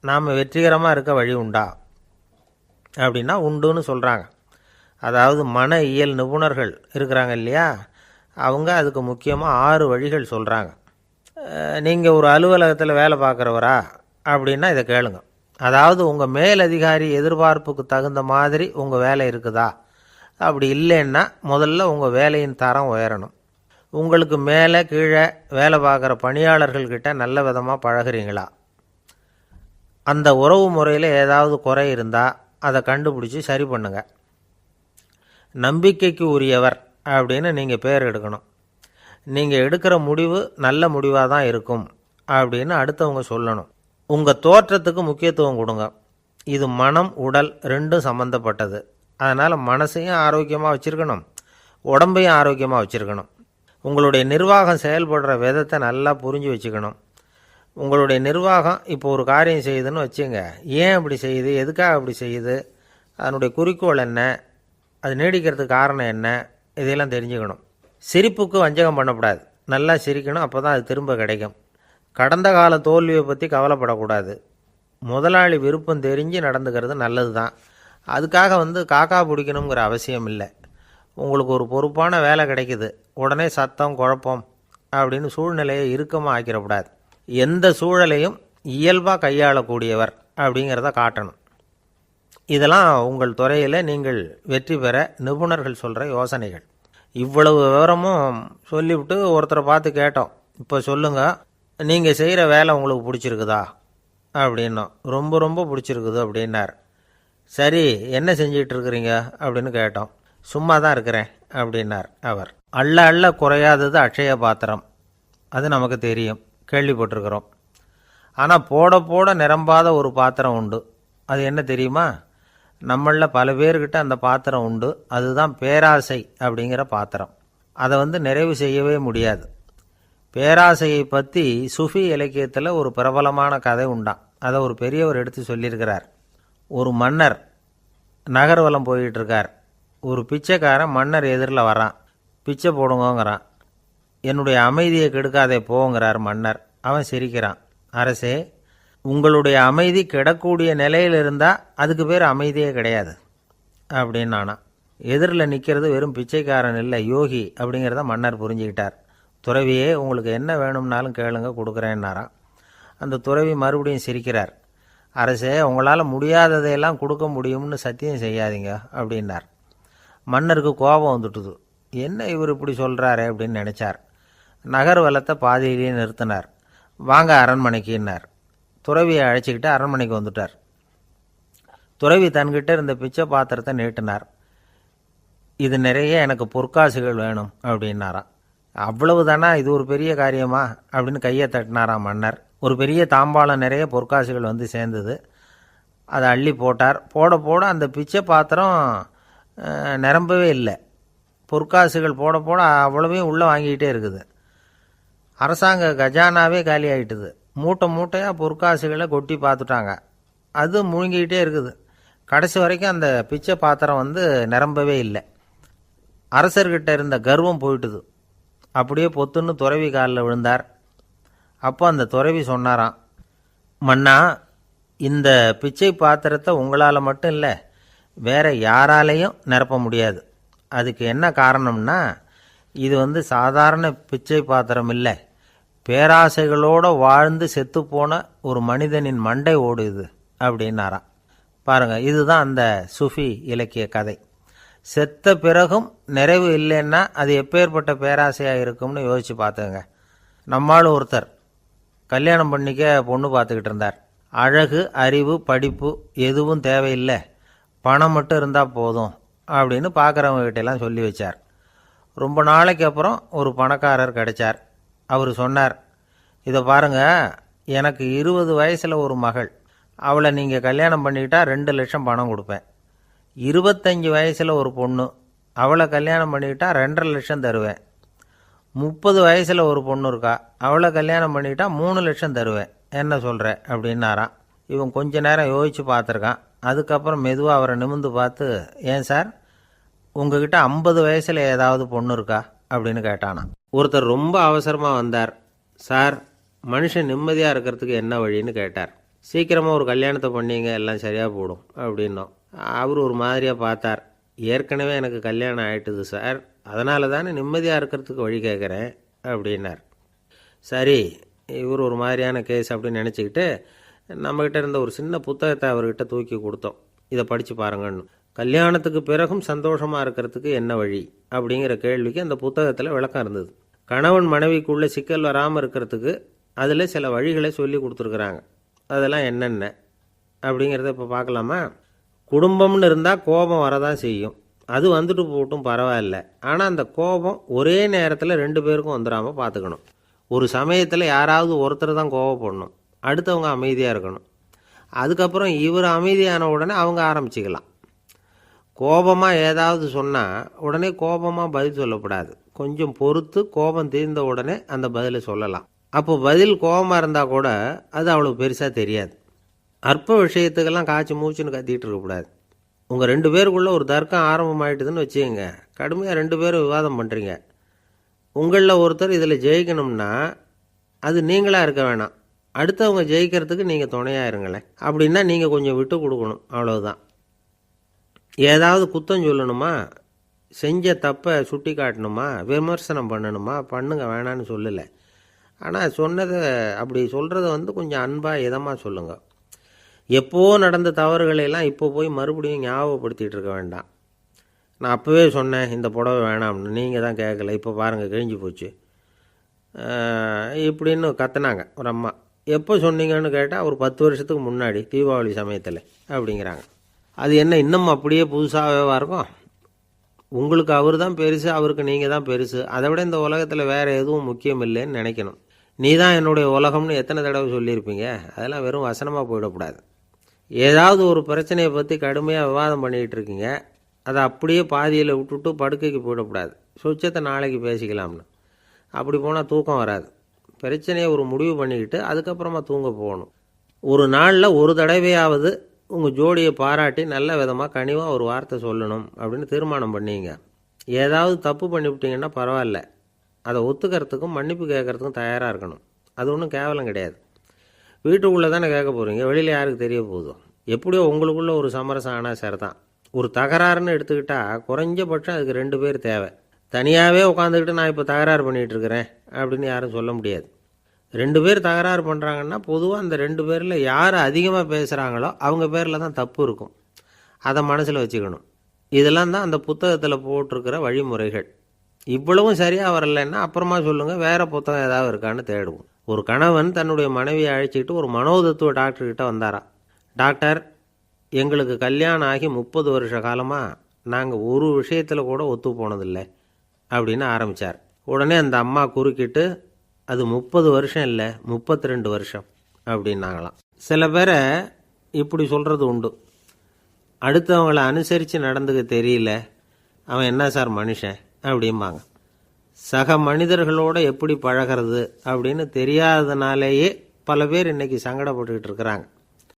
நாம் வெற்றிகரமாக இருக்க வழி உண்டா அப்படின்னா உண்டுன்னு சொல்கிறாங்க. அதாவது மன இயல் நிபுணர்கள் இருக்கிறாங்க இல்லையா, அவங்க அதுக்கு முக்கியமாக 6 வழிகள் சொல்கிறாங்க. நீங்கள் ஒரு அலுவலகத்தில் வேலை பார்க்குறவரா அப்படின்னா இதை கேளுங்க. அதாவது உங்கள் மேலதிகாரி எதிர்பார்ப்புக்கு தகுந்த மாதிரி உங்கள் வேலை இருக்குதா? அப்படி இல்லைன்னா முதல்ல உங்கள் வேலையின் தரம் உயரணும். உங்களுக்கு மேலே கீழே வேலை பார்க்குற பணியாளர்கள்கிட்ட நல்ல விதமாக பழகிறீங்களா? அந்த உறவு முறையில் ஏதாவது குறை இருந்தால் அதை கண்டுபிடிச்சி சரி பண்ணுங்க. நம்பிக்கைக்கு உரியவர் அப்படின்னு நீங்கள் பேர் எடுக்கணும். நீங்கள் எடுக்கிற முடிவு நல்ல முடிவாக தான் இருக்கும் அப்படின்னு அடுத்தவங்க சொல்லணும். உங்கள் தோற்றத்துக்கு முக்கியத்துவம் கொடுங்க. இது மனம் உடல் ரெண்டும் சம்மந்தப்பட்டது. அதனால் மனசையும் ஆரோக்கியமாக வச்சுருக்கணும், உடம்பையும் ஆரோக்கியமாக வச்சுருக்கணும். உங்களுடைய நிர்வாகம் செயல்படுற விதத்தை நல்லா புரிஞ்சு வச்சுக்கணும். உங்களுடைய நிர்வாகம் இப்போ ஒரு காரியம் செய்யுதுன்னு வச்சுங்க, ஏன் அப்படி செய்யுது, எதுக்காக அப்படி செய்யுது, அதனுடைய குறிக்கோள் என்ன, அது நீடிக்கிறதுக்கு காரணம் என்ன, இதையெல்லாம் தெரிஞ்சுக்கணும். சிரிப்புக்கு வஞ்சகம் பண்ணக்கூடாது, நல்லா சிரிக்கணும், அப்போ தான் அது திரும்ப கிடைக்கும். கடந்த கால தோல்வியை பற்றி கவலைப்படக்கூடாது. முதலாளி விருப்பம் தெரிஞ்சு நடந்துக்கிறது நல்லது தான். அதுக்காக காக்கா பிடிக்கணுங்கிற அவசியம் இல்லை. உங்களுக்கு ஒரு பொறுப்பான வேலை கிடைக்குது, உடனே சத்தம் குழப்பம் அப்படின்னு சூழ்நிலையை இறுக்கமாக ஆக்கிடக்கூடாது. எந்த சூழலையும் இயல்பாக கையாளக்கூடியவர் அப்படிங்கிறத காட்டணும். இதெல்லாம் உங்கள் துறையில் நீங்கள் வெற்றி பெற நிபுணர்கள் சொல்கிற யோசனைகள். இவ்வளவு விவரமும் சொல்லிவிட்டு ஒருத்தரை பார்த்து கேட்டோம், இப்போ சொல்லுங்கள், நீங்கள் செய்கிற வேலை உங்களுக்கு பிடிச்சிருக்குதா அப்படின்னோம். ரொம்ப ரொம்ப பிடிச்சிருக்குது அப்படின்னார். சரி, என்ன செஞ்சிகிட்டு இருக்கிறீங்க அப்படின்னு கேட்டோம். சும்மா தான் இருக்கிறேன் அப்படின்னார் அவர். அள்ள அள்ள குறையாதது அட்சய பாத்திரம், அது நமக்கு தெரியும், கேள்விப்பட்டிருக்கிறோம். ஆனால் போட போட நிரம்பாத ஒரு பாத்திரம் உண்டு. அது என்ன தெரியுமா? நம்மளில் பல பேர்கிட்ட அந்த பாத்திரம் உண்டு. அதுதான் பேராசை அப்படிங்கிற பாத்திரம். அதை நிறைவு செய்யவே முடியாது. பேராசையை பற்றி சுஃபி இலக்கியத்தில் ஒரு பிரபலமான கதை உண்டாம். அதை ஒரு பெரியவர் எடுத்து சொல்லியிருக்கிறார். ஒரு மன்னர் நகர்வலம் போயிட்டுருக்கார். ஒரு பிச்சைக்காரன் மன்னர் எதிரில் வரான். பிச்சை போடுங்கோங்கிறான். என்னுடைய அமைதியை கெடுக்காதே போங்கிறார் மன்னர். அவன் சிரிக்கிறான். அரசே, உங்களுடைய அமைதி கெடக்கூடிய நிலையில் இருந்தால் அதுக்கு பேர் அமைதியே கிடையாது அப்படின்னு நானா. எதிரில் நிற்கிறது வெறும் பிச்சைக்காரன் இல்லை, யோகி அப்படிங்கிறத மன்னர் புரிஞ்சுக்கிட்டார். துறவியே, உங்களுக்கு என்ன வேணும்னாலும் கேளுங்க, கொடுக்குறேன்னாராம். அந்த துறவி மறுபடியும் சிரிக்கிறார். அரசே, உங்களால் முடியாததையெல்லாம் கொடுக்க முடியும்னு சத்தியம் செய்யாதீங்க அப்படின்னார். மன்னருக்கு கோபம் வந்துட்டுது. என்ன இவர் இப்படி சொல்கிறாரே அப்படின்னு நினச்சார். நகர்வலத்தை பாதியிலேயே நிறுத்தினார். வாங்க அரண்மனைக்குன்னார். துறவியை அழைச்சிக்கிட்டு அரண்மனைக்கு வந்துட்டார். துறவி தன்கிட்ட இருந்த பிச்சை பாத்திரத்தை நீட்டினார். இது நிறைய எனக்கு பொற்காசுகள் வேணும் அப்படின்னாராம். அவ்வளவு தானா, இது ஒரு பெரிய காரியமா அப்படின்னு கையை தட்டினாராம் மன்னர். ஒரு பெரிய தாம்பாளம் நிறைய பொற்காசுகள் வந்து சேர்ந்தது. அதை அள்ளி போட்டார். போட போட அந்த பிச்சை பாத்திரம் நிரம்பவே இல்லை. பொற்காசுகள் போட போட அவ்வளவையும் உள்ளே வாங்கிக்கிட்டே இருக்குது. அரசாங்க கஜானாவே காலி ஆகிட்டுது. மூட்டை மூட்டையாக பொற்காசுகளை கொட்டி பார்த்துட்டாங்க. அது முழுங்கிக்கிட்டே இருக்குது. கடைசி வரைக்கும் அந்த பிச்சை பாத்திரம் நிரம்பவே இல்லை. அரசர்கிட்ட இருந்த கர்வம் போயிட்டுது. அப்படியே பொத்துன்னு துறவி காலில் விழுந்தார். அப்போ அந்த துறவி சொன்னாராம், மன்னா, இந்த பிச்சை பாத்திரத்தை உங்களால் மட்டும் இல்லை, வேற யாராலையும் நிரப்ப முடியாது. அதுக்கு என்ன காரணம்னா, இது சாதாரண பிச்சை பாத்திரம் இல்லை, பேராசைகளோடு வாழ்ந்து செத்துப்போன ஒரு மனிதனின் மண்டை ஓடுது அப்படின்னாராம். பாருங்கள், இதுதான் அந்த சுஃபி இலக்கிய கதை. செத்த பிறகும் நிறைவு இல்லைன்னா அது எப்பேற்பட்ட பேராசையாக இருக்கும்னு யோசித்து பார்த்துங்க. நம்மளும் ஒருத்தர் கல்யாணம் பண்ணிக்க பொண்ணு பார்த்துக்கிட்டு இருந்தார். அழகு, அறிவு, படிப்பு எதுவும் தேவையில்லை, பணம் மட்டும் இருந்தால் போதும் அப்படின்னு பார்க்குறவங்ககிட்டெல்லாம் சொல்லி வச்சார். ரொம்ப நாளைக்கு அப்புறம் ஒரு பணக்காரர் கிடைச்சார். அவர் சொன்னார், இதை பாருங்கள், எனக்கு 20 வயசில் ஒரு மகள், அவளை நீங்கள் கல்யாணம் பண்ணிக்கிட்டா 2 லட்சம் பணம் கொடுப்பேன். 25 வயசில் ஒரு பொண்ணு, அவளை கல்யாணம் பண்ணிக்கிட்டா 2.5 லட்சம் தருவேன். 30 வயசில் ஒரு பொண்ணு இருக்கா, அவளை கல்யாணம் பண்ணிக்கிட்டா 3 லட்சம் தருவேன். என்ன சொல்கிற அப்படின்னாராம். இவன் கொஞ்ச நேரம் யோசித்து பார்த்துருக்கான். அதுக்கப்புறம் மெதுவாக அவரை நிமிர்ந்து பார்த்து, ஏன் சார், உங்ககிட்ட 50 வயசில் ஏதாவது பொண்ணு இருக்கா அப்படின்னு கேட்டானா. ஒருத்தர் ரொம்ப அவசரமாக வந்தார். சார், மனுஷன் நிம்மதியாக இருக்கிறதுக்கு என்ன வழின்னு கேட்டார். சீக்கிரமாக ஒரு கல்யாணத்தை பண்ணிங்க, எல்லாம் சரியாக போடும் அப்படின்னோம். அவர் ஒரு மாதிரியாக பார்த்தார். ஏற்கனவே எனக்கு கல்யாணம் ஆகிட்டுது சார், அதனால தானே நிம்மதியாக இருக்கிறதுக்கு வழி கேட்குறேன் அப்படின்னார். சரி, இவர் ஒரு மாதிரியான கேஸ் அப்படின்னு நினச்சிக்கிட்டு நம்மக்கிட்ட இருந்த ஒரு சின்ன புத்தகத்தை அவர்கிட்ட தூக்கி கொடுத்தோம். இதை படித்து பாருங்கன்னு. கல்யாணத்துக்கு பிறகும் சந்தோஷமாக இருக்கிறதுக்கு என்ன வழி அப்படிங்கிற கேள்விக்கு அந்த புத்தகத்தில் விளக்கம் இருந்தது. கணவன் மனைவிக்குள்ளே சிக்கல் வராமல் இருக்கிறதுக்கு அதில் சில வழிகளை சொல்லி கொடுத்துருக்குறாங்க. அதெல்லாம் என்னென்ன அப்படிங்கிறத இப்போ பார்க்கலாமா? குடும்பம்னு இருந்தால் கோபம் வரதான் செய்யும். அது வந்துட்டு போட்டும் பரவாயில்ல. ஆனால் அந்த கோபம் ஒரே நேரத்தில் 2 பேருக்கும் வந்துடாமல் பார்த்துக்கணும். ஒரு சமயத்தில் யாராவது ஒருத்தர் தான் கோபப்படணும், அடுத்தவங்க அமைதியாக இருக்கணும். அதுக்கப்புறம் இவர் அமைதியான உடனே அவங்க ஆரம்பிச்சிக்கலாம். கோபமாக ஏதாவது சொன்னால் உடனே கோபமாக பதில் சொல்லக்கூடாது. கொஞ்சம் பொறுத்து கோபம் தீர்ந்த உடனே அந்த பதிலை சொல்லலாம். அப்போ பதில் கோபமாக இருந்தால் கூட அது அவ்வளோ பெருசாக தெரியாது. அற்ப விஷயத்துக்கெல்லாம் காய்ச்சி மூச்சுன்னு கத்திட்டு இருக்கக்கூடாது. உங்கள் 2 பேருக்குள்ளே ஒரு தர்க்கம் ஆரம்பமாயிட்டுதுன்னு வச்சுக்கோங்க. கடுமையாக 2 பேரும் விவாதம் பண்ணுறீங்க. உங்களில் ஒருத்தர் இதில் ஜெயிக்கணும்னா அது நீங்களாக இருக்க வேணாம், அடுத்தவங்க ஜெயிக்கிறதுக்கு நீங்கள் துணையாக இருங்களேன். அப்படின்னா நீங்கள் கொஞ்சம் விட்டு கொடுக்கணும், அவ்வளவுதான். ஏதாவது குத்தம் சொல்லணுமா, செஞ்ச தப்பை சுட்டி காட்டணுமா, விமர்சனம் பண்ணணுமா, பண்ணுங்க, வேணான்னு சொல்லலை. ஆனால் சொன்னதை அப்படி சொல்கிறத கொஞ்சம் அன்பாக இதமாக சொல்லுங்கள். எப்போ நடந்த தவறுகளையெல்லாம் இப்போ போய் மறுபடியும் ஞாபகப்படுத்திகிட்டு இருக்க வேண்டாம். நான் அப்போவே சொன்னேன் இந்த புடவை வேணாம்னு, நீங்கள் தான் கேட்கல, இப்போ பாருங்கள் கிழிஞ்சு போச்சு இப்படின்னு கத்துனாங்க ஒரு அம்மா. எப்போ சொன்னீங்கன்னு கேட்டால் ஒரு 10 வருஷத்துக்கு முன்னாடி தீபாவளி சமயத்தில் அப்படிங்கிறாங்க. அது என்ன இன்னும் அப்படியே புதுசாகவே இருக்கும்? உங்களுக்கு அவர் தான் பெருசு, அவருக்கு நீங்கள் தான் பெருசு. அதை விட இந்த உலகத்தில் வேறு எதுவும் முக்கியம் இல்லைன்னு நினைக்கணும். நீ தான் என்னுடைய உலகம்னு எத்தனை தடவை சொல்லியிருப்பீங்க? அதெல்லாம் வெறும் வசனமாக போயிடக்கூடாது. ஏதாவது ஒரு பிரச்சனையை பற்றி கடுமையாக விவாதம் பண்ணிக்கிட்டு இருக்கீங்க, அதை அப்படியே பாதியில் விட்டுட்டு படுக்கைக்கு போயிடக்கூடாது. சொச்சத்தை நாளைக்கு பேசிக்கலாம்னு. அப்படி போனால் தூக்கம் வராது. பிரச்சனையை ஒரு முடிவு பண்ணிக்கிட்டு அதுக்கப்புறமா தூங்க போகணும். ஒரு நாளில் ஒரு தடவையாவது உங்கள் ஜோடியை பாராட்டி நல்ல விதமாக கனிவாக ஒரு வார்த்தை சொல்லணும் அப்படின்னு தீர்மானம் பண்ணிங்க. ஏதாவது தப்பு பண்ணிவிட்டீங்கன்னா பரவாயில்ல, அதை ஒத்துக்கிறதுக்கும் மன்னிப்பு கேட்கறதுக்கும் தயாராக இருக்கணும். அது ஒன்றும் கேவலம் கிடையாது. வீட்டுக்குள்ளே தானே கேட்க போகிறீங்க, வெளியில் யாருக்கு தெரிய போதும்? எப்படியோ உங்களுக்குள்ளே ஒரு சமரசம் ஆனால் சரிதான். ஒரு தகராறுன்னு எடுத்துக்கிட்டால் குறைஞ்சபட்சம் அதுக்கு 2 பேர் தேவை. தனியாகவே உட்காந்துக்கிட்டு நான் இப்போ தகராறு பண்ணிகிட்டு இருக்கிறேன் அப்படின்னு யாரும் சொல்ல முடியாது. 2 பேர் தகராறு பண்ணுறாங்கன்னா பொதுவாக அந்த 2 பேரில் யார் அதிகமாக பேசுகிறாங்களோ அவங்க பேரில் தான் தப்பு இருக்கும். அதை மனசில் வச்சுக்கணும். இதெல்லாம் தான் அந்த புத்தகத்தில் போட்டிருக்கிற வழிமுறைகள். இவ்வளவும் சரியாக வரலைன்னா அப்புறமா சொல்லுங்கள், வேறு புத்தகம் ஏதாவது இருக்கான்னு தேடுவோம். ஒரு கணவன் தன்னுடைய மனைவியை அழைச்சிக்கிட்டு ஒரு மனோதத்துவ டாக்டர்கிட்ட வந்தாராம். டாக்டர், எங்களுக்கு கல்யாணம் ஆகி 30 வருஷ காலமாக நாங்கள் ஒரு விஷயத்தில் கூட ஒத்து போனதில்லை அப்படின்னு ஆரம்பித்தார். உடனே அந்த அம்மா குறுக்கிட்டு, அது 30 வருஷம் இல்லை 32 வருஷம் அப்படின்னாங்களாம். சில பேரை இப்படி சொல்கிறது உண்டு. அடுத்தவங்களை அனுசரித்து நடந்துக்க தெரியல, அவன் என்ன சார் மனுஷன் அப்படிம்பாங்க. சக மனிதர்களோடு எப்படி பழகிறது அப்படின்னு தெரியாததுனாலேயே பல பேர் இன்றைக்கி சங்கடப்பட்டுக்கிட்டு இருக்கிறாங்க.